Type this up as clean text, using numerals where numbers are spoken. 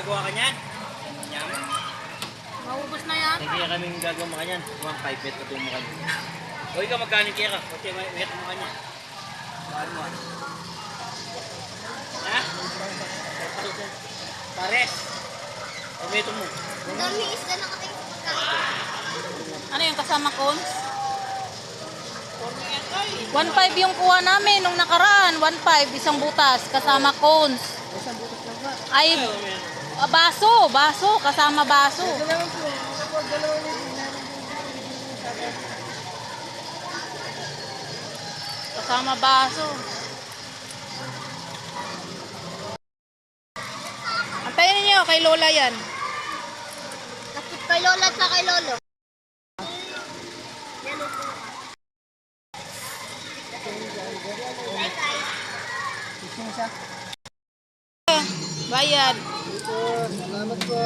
gagawa ka niyan? Yan. Maubos na yan. Hindi kaya kaming gagawa mo kanyan. 1.5 bet na mo kanyan. O ikaw magkano kaya ka? Kasi may bet mo kanyan. Saan mo? Ha? Pares. O beto mo. Ang dami isda na kating pagkain. Ano yung kasama cons? 1.5 yung kuha namin nung nakaraan. 1.5 isang butas kasama cons. Isang butas lang ba? Ay, baso kasama baso. Dalawa po. Ako, dalawa yung Kasama baso. Antayin niyo kay Lola yan. Tapos kay Lola at kay Lolo. Yan o po. Hi guys. Isang isa. Bayad. Salamat po.